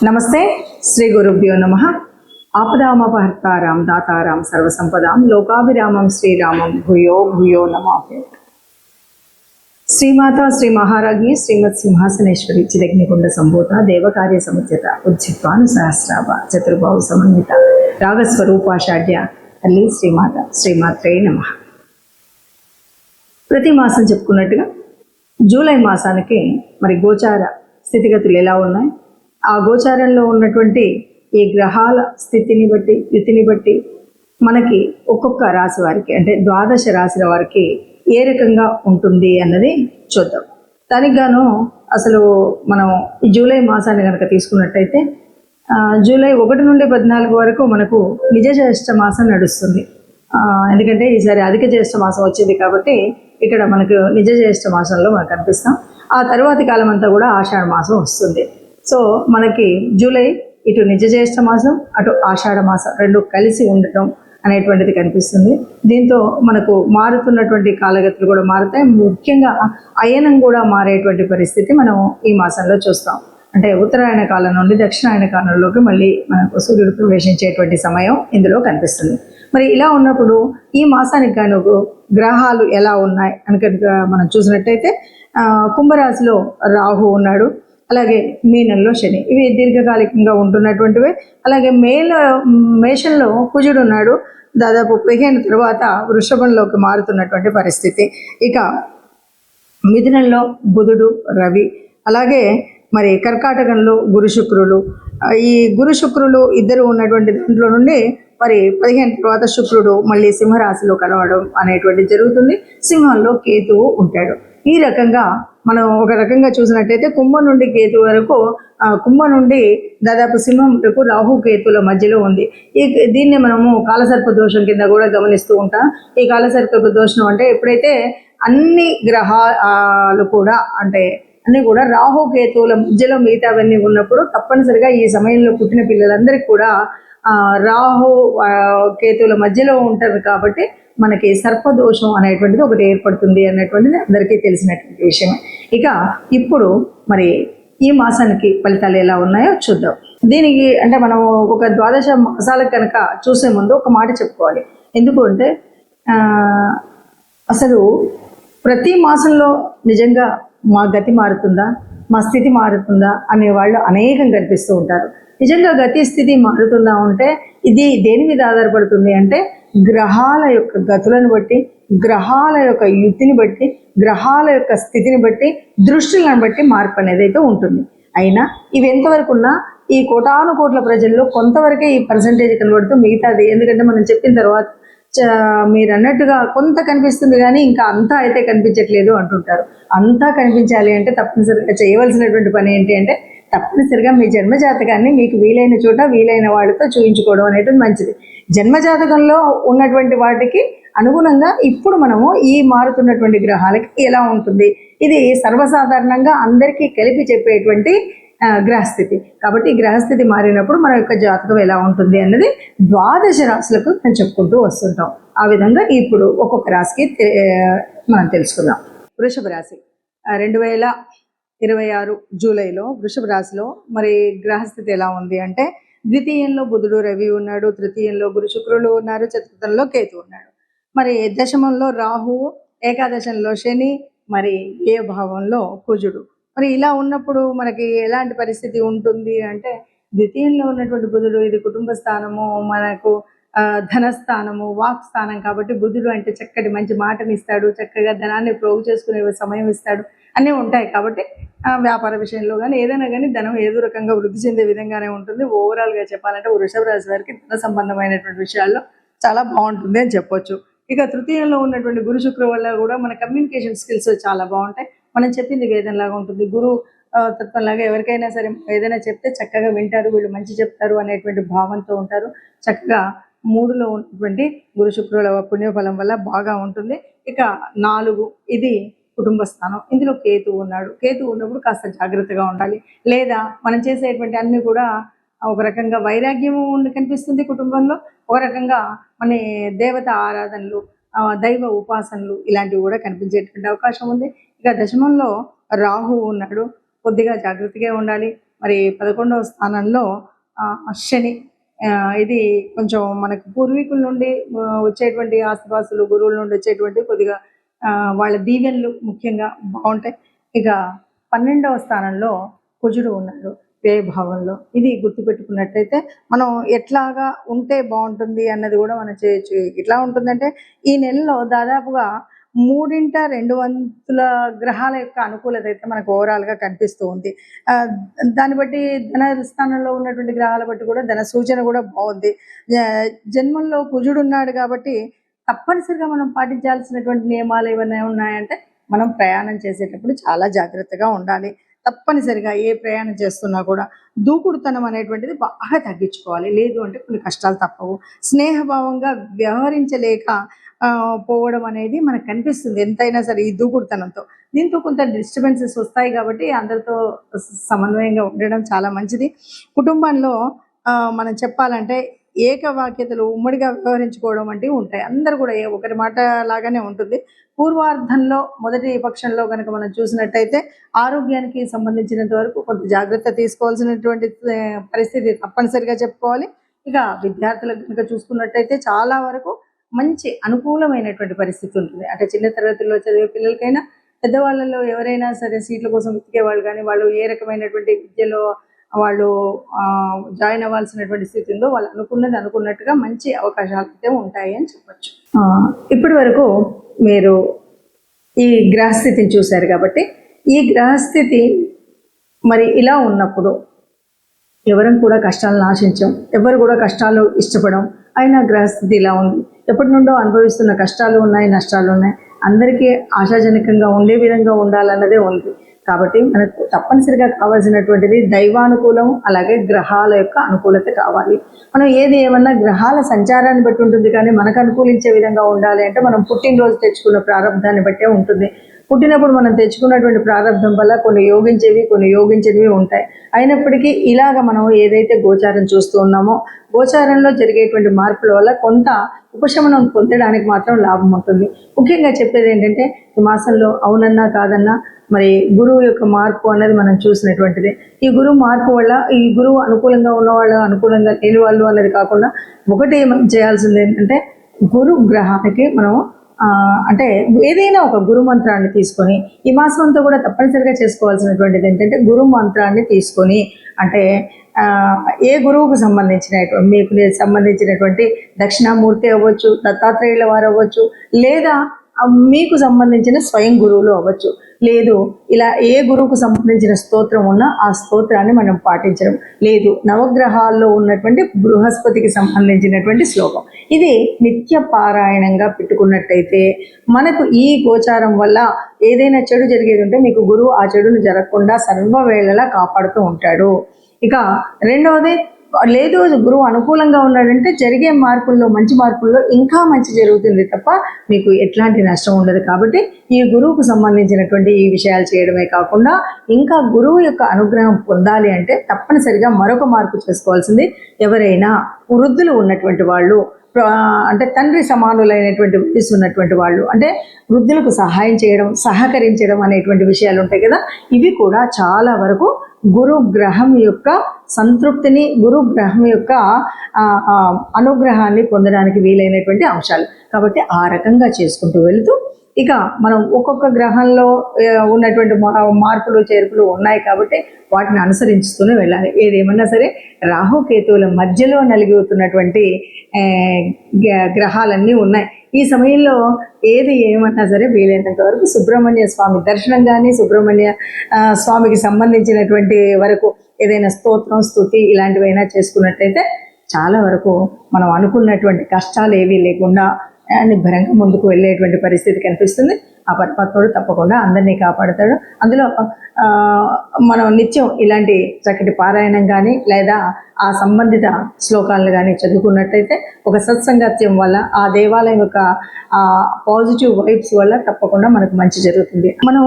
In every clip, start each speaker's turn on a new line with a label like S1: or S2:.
S1: నమస్తే. శ్రీ గురుభ్యో నమః. ఆపదామపహర్తారాం దాతారాం సర్వసంపదాం లోకాభిరామం శ్రీరామం భూయో భూయో నమామి. శ్రీమాత శ్రీ మహారాజ్ఞి శ్రీమత్ సింహాసనేశ్వరి చిదగ్నికుండ సంభూత దేవకార్య సముద్యత ఉజ్జిత్వాను సహస్రాభ చతుర్బాహు సమన్విత రాగస్వరూపాషాఢ్య తల్లి శ్రీమాత శ్రీమాత్రే నమః. ప్రతి మాసం చెప్పుకున్నట్టుగా జూలై మాసానికి మరి గోచార స్థితిగతులు ఎలా ఉన్నాయి, ఆ గోచారంలో ఉన్నటువంటి ఈ గ్రహాల స్థితిని బట్టి యుతిని బట్టి మనకి ఒక్కొక్క రాశి వారికి అంటే ద్వాదశ రాశుల వారికి ఏ రకంగా ఉంటుంది అన్నది చూద్దాం. దానికి గాను అసలు మనం ఈ జూలై మాసాన్ని కనుక తీసుకున్నట్టయితే జూలై 1 నుండి 14 వరకు మనకు నిజ జ్యేష్ఠ మాసం నడుస్తుంది. ఎందుకంటే ఈసారి అధిక జ్యేష్ఠ మాసం వచ్చింది కాబట్టి ఇక్కడ మనకు నిజ జ్యేష్ఠ మాసంలో మనకు కనిపిస్తాం. ఆ తర్వాతి కాలం అంతా కూడా ఆషాఢ మాసం వస్తుంది. సో మనకి జూలై ఇటు నిజ జ్యేష్ఠ మాసం అటు ఆషాఢ మాసం రెండు కలిసి ఉండటం అనేటువంటిది కనిపిస్తుంది. దీంతో మనకు మారుతున్నటువంటి కాలగతులు కూడా మారుతాయి. ముఖ్యంగా అయనం కూడా మారేటువంటి పరిస్థితి మనం ఈ మాసంలో చూస్తాం. అంటే ఉత్తరాయణ కాలం నుండి దక్షిణాయన కాలంలోకి మళ్ళీ మనకు సూర్యుడు ప్రవేశించేటువంటి సమయం ఇందులో కనిపిస్తుంది. మరి ఇలా ఉన్నప్పుడు ఈ మాసానికి గాను గ్రహాలు ఎలా ఉన్నాయి అని కనుక మనం చూసినట్టయితే కుంభరాశిలో రాహు ఉన్నాడు, అలాగే మీనంలో శని, ఇవి దీర్ఘకాలికంగా ఉంటున్నటువంటివి. అలాగే మేషంలో కుజుడు ఉన్నాడు, దాదాపు 15 తర్వాత వృషభంలోకి మారుతున్నటువంటి పరిస్థితి. ఇక మిథునంలో బుధుడు రవి, అలాగే మరి కర్కాటకంలో గురు శుక్రులు. ఈ గురు శుక్రులు ఇద్దరు ఉన్నటువంటి దాంట్లో నుండి మరి 15 తర్వాత శుక్రుడు మళ్ళీ సింహరాశిలో కలవడం అనేటువంటి జరుగుతుంది. సింహంలో కేతువు ఉంటాడు. ఈ రకంగా మనం ఒక రకంగా చూసినట్టయితే కుంభం నుండి కేతు వరకు, కుంభం నుండి దాదాపు సింహం వరకు రాహు కేతుల మధ్యలో ఉంది. దీన్ని మనము కాలసర్ప దోషం కింద కూడా గమనిస్తూ ఉంటాం. ఈ కాలసర్ప దోషం అంటే ఎప్పుడైతే అన్ని గ్రహాలు కూడా అంటే అన్నీ కూడా రాహు కేతువుల మధ్యలో మిగతావన్నీ ఉన్నప్పుడు తప్పనిసరిగా ఈ సమయంలో పుట్టిన పిల్లలందరికీ కూడా రాహు కేతువుల మధ్యలో ఉంటారు కాబట్టి మనకి సర్పదోషం అనేటువంటిది ఒకటి ఏర్పడుతుంది అన్నటువంటిది అందరికీ తెలిసినటువంటి విషయం. ఇక ఇప్పుడు మరి ఈ మాసానికి ఫలితాలు ఎలా ఉన్నాయో చూద్దాం. దీనికి అంటే మనం ఒక ద్వాదశ మాసాలకు కనుక చూసే ముందు ఒక మాట చెప్పుకోవాలి. ఎందుకు అంటే అసలు ప్రతి మాసంలో నిజంగా మా గతి మారుతుందా, మా స్థితి మారుతుందా అనేవాళ్ళు అనేకం కనిపిస్తూ ఉంటారు. నిజంగా గతి స్థితి మారుతుందా అంటే ఇది దేని మీద ఆధారపడుతుంది అంటే గ్రహాల యొక్క గతులను బట్టి, గ్రహాల యొక్క యుతిని బట్టి, గ్రహాల యొక్క స్థితిని బట్టి, దృష్టిలను బట్టి మార్పు అనేది అయితే ఉంటుంది. అయినా ఇవి ఎంతవరకు ఉన్నా ఈ కోటాను కోట్ల ప్రజల్లో కొంతవరకే ఈ పర్సంటేజ్ కనబడుతూ మిగతాది, ఎందుకంటే మనం చెప్పిన తర్వాత మీరు అన్నట్టుగా కొంత కనిపిస్తుంది కానీ ఇంకా అంతా అయితే కనిపించట్లేదు అంటుంటారు. అంతా కనిపించాలి అంటే తప్పనిసరిగా చేయవలసినటువంటి పని ఏంటి అంటే తప్పనిసరిగా మీ జన్మజాతకాన్ని మీకు వీలైన చోట వీలైన వాడితో చూయించుకోవడం అనేది మంచిది. జన్మజాతకంలో ఉన్నటువంటి వాటికి అనుగుణంగా ఇప్పుడు మనము ఈ మారుతున్నటువంటి గ్రహాలకి ఎలా ఉంటుంది, ఇది సర్వసాధారణంగా అందరికీ కలిపి చెప్పేటువంటి గ్రహస్థితి. కాబట్టి గ్రహస్థితి మారినప్పుడు మన యొక్క జాతకం ఎలా ఉంటుంది అన్నది ద్వాదశ రాశులకు మనం చెప్పుకుంటూ వస్తుంటాం. ఆ విధంగా ఇప్పుడు ఒక్కొక్క రాశికి మనం తెలుసుకుందాం. వృషభ రాశి 2026 జూలైలో వృషభ రాశిలో మరి గ్రహస్థితి ఎలా ఉంది అంటే ద్వితీయంలో బుధుడు రవి ఉన్నాడు, తృతీయంలో గురు శుక్రులు ఉన్నారు, చతుర్థంలో కేతు ఉన్నాడు. మరి దశమంలో రాహువు, ఏకాదశంలో శని, మరి ఏ భావంలో కుజుడు. మరి ఇలా ఉన్నప్పుడు మనకి ఎలాంటి పరిస్థితి ఉంటుంది అంటే ద్వితీయంలో ఉన్నటువంటి బుధుడు ఇది కుటుంబ స్థానము, మనకు ధనస్థానము, వాక్ స్థానం కాబట్టి బుధుడు అంటే చక్కటి మంచి మాటని ఇస్తాడు, చక్కగా ధనాన్ని ప్రోగు చేసుకునే సమయం ఇస్తాడు, అన్నీ ఉంటాయి. కాబట్టి వ్యాపార విషయంలో కానీ ఏదైనా కానీ ధనం ఏదో రకంగా వృద్ధి చెందే విధంగానే ఉంటుంది. ఓవరాల్గా చెప్పాలంటే వృషభ రాశి వారికి ధన సంబంధమైనటువంటి విషయాల్లో చాలా బాగుంటుంది అని చెప్పొచ్చు. ఇక తృతీయంలో ఉన్నటువంటి గురు శుక్ర వల్ల కూడా మన కమ్యూనికేషన్ స్కిల్స్ చాలా బాగుంటాయి. మనం చెప్పింది వేదంలాగా ఉంటుంది. గురు తత్వంలాగా ఎవరికైనా సరే ఏదైనా చెప్తే చక్కగా వింటారు, వీళ్ళు మంచి చెప్తారు అనేటువంటి భావంతో ఉంటారు. చక్కగా 3లో ఉన్నటువంటి గురు శుక్రుల పుణ్యఫలం వల్ల బాగా ఉంటుంది. ఇక 4 ఇది కుటుంబ స్థానం, ఇందులో కేతు ఉన్నాడు. కేతు ఉన్నప్పుడు కాస్త జాగ్రత్తగా ఉండాలి. లేదా మనం చేసేటువంటి అన్నీ కూడా ఒక రకంగా వైరాగ్యము కనిపిస్తుంది కుటుంబంలో, ఒక రకంగా మన దేవత ఆరాధనలు, దైవ ఉపాసనలు ఇలాంటివి కూడా కనిపించేటువంటి అవకాశం ఉంది. ఇక దశమంలో రాహు ఉన్నాడు, కొద్దిగా జాగ్రత్తగా ఉండాలి. మరి 11వ స్థానంలో శని. ఇది కొంచెం మనకు పూర్వీకుల నుండి వచ్చేటువంటి ఆస్తిపాస్తులు, గురువుల నుండి వచ్చేటువంటి కొద్దిగా వాళ్ళ దీవెనలు ముఖ్యంగా బాగుంటాయి. ఇక 12వ స్థానంలో కుజుడు ఉన్నాడు వ్యయభావంలో. ఇది గుర్తుపెట్టుకున్నట్టయితే మనం ఎట్లాగా ఉంటే బాగుంటుంది అన్నది కూడా మనం చేయొచ్చు. ఎట్లా ఉంటుందంటే ఈ నెలలో దాదాపుగా 3/2 గ్రహాల యొక్క అనుకూలత అయితే మనకు ఓవరాల్గా కనిపిస్తూ ఉంది. దాన్ని బట్టి ధన స్థానంలో ఉన్నటువంటి గ్రహాల బట్టి కూడా ధన సూచన కూడా బాగుంది. జన్మంలో కుజుడు ఉన్నాడు కాబట్టి తప్పనిసరిగా మనం పాటించాల్సినటువంటి నియమాలు ఏమైనా ఉన్నాయంటే మనం ప్రయాణం చేసేటప్పుడు చాలా జాగ్రత్తగా ఉండాలి. తప్పనిసరిగా ఏ ప్రయాణం చేస్తున్నా కూడా దూకుడుతనం అనేటువంటిది బాగా తగ్గించుకోవాలి. లేదు అంటే కొన్ని కష్టాలు తప్పవు. స్నేహభావంగా వ్యవహరించలేక పోవడం అనేది మనకు కనిపిస్తుంది ఎంతైనా సరే ఈ దూకుడుతనంతో. దీంతో కొంత డిస్టర్బెన్సెస్ వస్తాయి కాబట్టి అందరితో సమన్వయంగా ఉండడం చాలా మంచిది. కుటుంబంలో మనం చెప్పాలంటే ఏకవాక్యతలు, ఉమ్మడిగా వ్యవహరించుకోవడం వంటివి ఉంటాయి. అందరూ కూడా ఒకరి మాట లాగానే ఉంటుంది. పూర్వార్ధంలో మొదటి పక్షంలో కనుక మనం చూసినట్టయితే ఆరోగ్యానికి సంబంధించినంత వరకు కొంత జాగ్రత్త తీసుకోవాల్సినటువంటి పరిస్థితి తప్పనిసరిగా చెప్పుకోవాలి. ఇక విద్యార్థులకు కనుక చూసుకున్నట్టయితే చాలా వరకు మంచి అనుకూలమైనటువంటి పరిస్థితి ఉంటుంది. అంటే చిన్న తరగతుల్లో చదివే పిల్లలకైనా, పెద్దవాళ్ళలో ఎవరైనా సరే సీట్ల కోసం వెతికే వాళ్ళు కానీ, వాళ్ళు ఏ రకమైనటువంటి విద్యలో వాళ్ళు జాయిన్ అవ్వాల్సినటువంటి స్థితి ఉందో వాళ్ళు అనుకున్నది అనుకున్నట్టుగా మంచి అవకాశాలు అయితే ఉంటాయి అని చెప్పచ్చు. ఇప్పటి వరకు మీరు ఈ గ్రహస్థితిని చూశారు కాబట్టి ఈ గ్రహస్థితి మరి ఇలా ఉన్నప్పుడు ఎవరం కూడా కష్టాలను ఆశించం, ఎవరు కూడా కష్టాలు ఇష్టపడం. అయినా గ్రహస్థితి ఇలా ఉంది. ఎప్పటి నుండో అనుభవిస్తున్న కష్టాలు ఉన్నాయి, నష్టాలు ఉన్నాయి. అందరికీ ఆశాజనకంగా ఉండే విధంగా ఉండాలన్నదే ఉంది. కాబట్టి మనకు తప్పనిసరిగా కావాల్సినటువంటిది దైవానుకూలం, అలాగే గ్రహాల యొక్క అనుకూలత కావాలి. మనం ఏది ఏమన్నా గ్రహాల సంచారాన్ని బట్టి ఉంటుంది, కానీ మనకు అనుకూలించే విధంగా ఉండాలి అంటే మనం పుట్టినరోజు తెచ్చుకున్న ప్రారంభాన్ని బట్టే ఉంటుంది. పుట్టినప్పుడు మనం తెచ్చుకున్నటువంటి ప్రారంభం వల్ల కొన్ని యోగించేవి, కొన్ని యోగించేవి ఉంటాయి. అయినప్పటికీ ఇలాగ మనం ఏదైతే గోచారం చూస్తూ ఉన్నామో, గోచారంలో జరిగేటువంటి మార్పుల వల్ల కొంత ఉపశమనం పొందడానికి మాత్రం లాభం ఉంటుంది. ముఖ్యంగా చెప్పేది ఏంటంటే ఈ మాసంలో అవునన్నా కాదన్నా మరి గురువు యొక్క మార్పు అన్నది మనం చూసినటువంటిది. ఈ గురువు మార్పు వల్ల ఈ గురువు అనుకూలంగా ఉన్నవాళ్ళు, అనుకూలంగా లేని వాళ్ళు అన్నది కాకుండా ఒకటి మనం చేయాల్సింది ఏంటంటే గురు గ్రహానికి మనం అంటే ఏదైనా ఒక గురు మంత్రాన్ని తీసుకొని ఈ మాసం అంతా కూడా తప్పనిసరిగా చేసుకోవాల్సినటువంటిది ఏంటంటే గురు మంత్రాన్ని తీసుకొని, అంటే ఏ గురువుకు సంబంధించినటువంటి మీకు సంబంధించినటువంటి దక్షిణామూర్తి అవ్వచ్చు, దత్తాత్రేయుల వారు అవ్వచ్చు, లేదా మీకు సంబంధించిన స్వయం గురువులు అవ్వచ్చు, లేదు ఇలా ఏ గురువుకు సంబంధించిన స్తోత్రం ఉన్నా ఆ స్తోత్రాన్ని మనం పాటించడం, లేదు నవగ్రహాల్లో ఉన్నటువంటి బృహస్పతికి సంబంధించినటువంటి శ్లోకం, ఇది నిత్య పారాయణంగా పెట్టుకున్నట్టయితే మనకు ఈ గోచారం వల్ల ఏదైనా చెడు జరిగేది ఉంటే మీకు గురువు ఆ చెడును జరగకుండా సర్వవేళలా కాపాడుతూ ఉంటాడు. ఇక రెండవది, లేదు గురువు అనుకూలంగా ఉన్నాడంటే జరిగే మార్పుల్లో, మంచి మార్పుల్లో ఇంకా మంచి జరుగుతుంది తప్ప మీకు ఎట్లాంటి నష్టం ఉండదు. కాబట్టి ఈ గురువుకు సంబంధించినటువంటి ఈ విషయాలు చేయడమే కాకుండా ఇంకా గురువు యొక్క అనుగ్రహం పొందాలి అంటే తప్పనిసరిగా మరొక మార్పు చేసుకోవాల్సింది, ఎవరైనా వృద్ధులు ఉన్నటువంటి వాళ్ళు, అంటే తండ్రి సమానులైనటువంటి వయసు ఉన్నటువంటి వాళ్ళు, అంటే వృద్ధులకు సహాయం చేయడం, సహకరించడం అనేటువంటి విషయాలు ఉంటాయి కదా, ఇవి కూడా చాలా వరకు గురు గ్రహం యొక్క సంతృప్తిని, గురు గ్రహం యొక్క అనుగ్రహాన్ని పొందడానికి వీలైనటువంటి అంశాలు. కాబట్టి ఆ రకంగా చేసుకుంటూ వెళుతూ ఇక మనం ఒక్కొక్క గ్రహంలో ఉన్నటువంటి మార్పులు చేర్పులు ఉన్నాయి కాబట్టి వాటిని అనుసరించుతూనే వెళ్ళాలి. ఏదేమన్నా సరే రాహుకేతువుల మధ్యలో నలిగిపోతున్నటువంటి గ్రహాలన్నీ ఉన్నాయి. ఈ సమయంలో ఏది ఏమన్నా సరే వీలైనంత వరకు సుబ్రహ్మణ్య స్వామి దర్శనం కానీ, సుబ్రహ్మణ్య స్వామికి సంబంధించినటువంటి వరకు ఏదైనా స్తోత్రం, స్తుతి ఇలాంటివైనా చేసుకున్నట్టయితే చాలా వరకు మనం అనుకున్నటువంటి కష్టాలు ఏవీ లేకుండా నిబ్బరంగా ముందుకు వెళ్ళేటువంటి పరిస్థితి కనిపిస్తుంది. ఆ పరమాత్ముడు తప్పకుండా అందరినీ కాపాడుతాడు. అందులో మనం నిత్యం ఇలాంటి చక్కటి పారాయణం కానీ లేదా ఆ సంబంధిత శ్లోకాలను కానీ చదువుకున్నట్టయితే ఒక సత్సంగత్యం వల్ల, ఆ దేవాలయం యొక్క పాజిటివ్ వైబ్స్ వల్ల తప్పకుండా మనకు మంచి జరుగుతుంది. మనం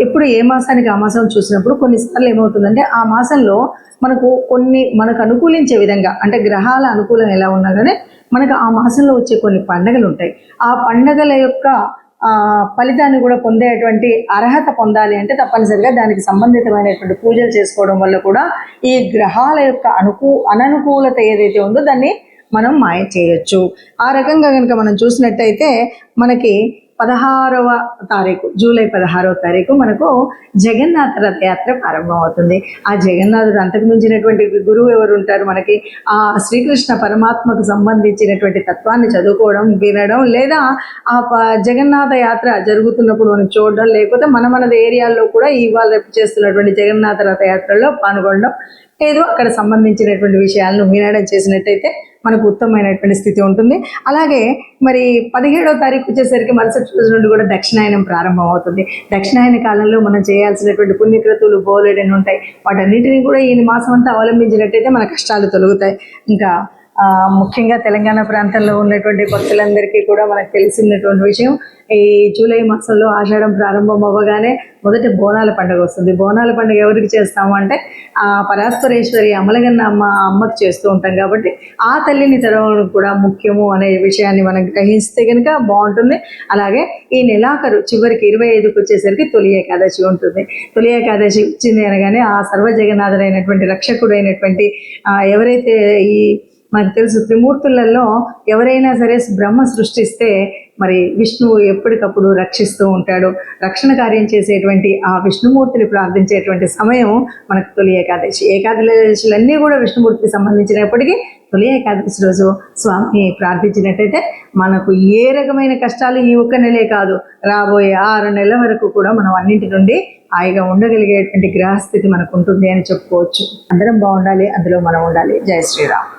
S1: ఎప్పుడు ఏ మాసానికి ఆ మాసం చూసినప్పుడు కొన్నిసార్లు ఏమవుతుందంటే ఆ మాసంలో మనకు అనుకూలించే విధంగా, అంటే గ్రహాల అనుకూలం ఎలా ఉన్నా కానీ మనకు ఆ మాసంలో వచ్చే కొన్ని పండగలు ఉంటాయి. ఆ పండగల యొక్క ఫలితాన్ని కూడా పొందేటువంటి అర్హత పొందాలి అంటే తప్పనిసరిగా దానికి సంబంధితమైనటువంటి పూజలు చేసుకోవడం వల్ల కూడా ఈ గ్రహాల యొక్క అననుకూలత ఏదైతే ఉందో దాన్ని మనం మాయ చేయొచ్చు. ఆ రకంగా కనుక మనం చూసినట్టయితే మనకి 16వ తారీఖు, జూలై 16వ తారీఖు మనకు జగన్నాథ రథయాత్ర ప్రారంభం అవుతుంది. ఆ జగన్నాథుడు అంతకు మించినటువంటి గురువు ఎవరు ఉంటారు మనకి? ఆ శ్రీకృష్ణ పరమాత్మకు సంబంధించినటువంటి తత్వాన్ని చదువుకోవడం, వినడం, లేదా ఆ జగన్నాథ యాత్ర జరుగుతున్నప్పుడు మనం చూడడం, లేకపోతే మన ఏరియాల్లో కూడా ఇవాళ రేపు చేస్తున్నటువంటి జగన్నాథ రథయాత్రలో పాల్గొనడం, ఏదో అక్కడ సంబంధించినటువంటి విషయాలను వినడం చేసినట్టయితే మనకు ఉత్తమమైనటువంటి స్థితి ఉంటుంది. అలాగే మరి 17వ తారీఖు వచ్చేసరికి మరుసటి రోజు నుండి కూడా దక్షిణాయనం ప్రారంభం అవుతుంది. దక్షిణాయన కాలంలో మనం చేయాల్సినటువంటి పుణ్యక్రతువులు బోలెడని ఉంటాయి. వాటన్నిటినీ కూడా ఈ మాసం అంతా అవలంబించినట్టయితే మన కష్టాలు తొలగుతాయి. ఇంకా ముఖ్యంగా తెలంగాణ ప్రాంతంలో ఉన్నటువంటి భక్తులందరికీ కూడా మనకు తెలిసినటువంటి విషయం, ఈ జూలై మాసంలో ఆషాఢం ప్రారంభం అవ్వగానే మొదటి బోనాల పండుగ వస్తుంది. బోనాల పండుగ ఎవరికి చేస్తాము అంటే ఆ పరాత్పరేశ్వరి అమలగన్న అమ్మకి చేస్తూ ఉంటాం. కాబట్టి ఆ తల్లిని తెరవడం కూడా ముఖ్యము అనే విషయాన్ని మనం గ్రహిస్తే కనుక బాగుంటుంది. అలాగే ఈ నెలాఖరు చివరికి 25కి వచ్చేసరికి తొలి ఏకాదశి ఉంటుంది. తొలి ఏకాదశి వచ్చింది అనగానే ఆ సర్వజగన్నాథుడైనటువంటి రక్షకుడైనటువంటి ఎవరైతే ఈ మనకు తెలుసు త్రిమూర్తులలో ఎవరైనా సరే బ్రహ్మ సృష్టిస్తే మరి విష్ణువు ఎప్పటికప్పుడు రక్షిస్తూ ఉంటాడు. రక్షణ కార్యం చేసేటువంటి ఆ విష్ణుమూర్తిని ప్రార్థించేటువంటి సమయం మనకు తొలి ఏకాదశి. ఏకాదశులన్నీ కూడా విష్ణుమూర్తికి సంబంధించినప్పటికీ తొలి ఏకాదశి రోజు స్వామిని ప్రార్థించినట్టయితే మనకు ఏ రకమైన కష్టాలు ఈ ఒక్క నెలే కాదు, రాబోయే 6 నెలల వరకు కూడా మనం అన్నింటి నుండి హాయిగా ఉండగలిగేటువంటి గ్రహస్థితి మనకు ఉంటుంది అని చెప్పుకోవచ్చు. అందరం బాగుండాలి, అందులో మనం ఉండాలి. జై శ్రీరామ్.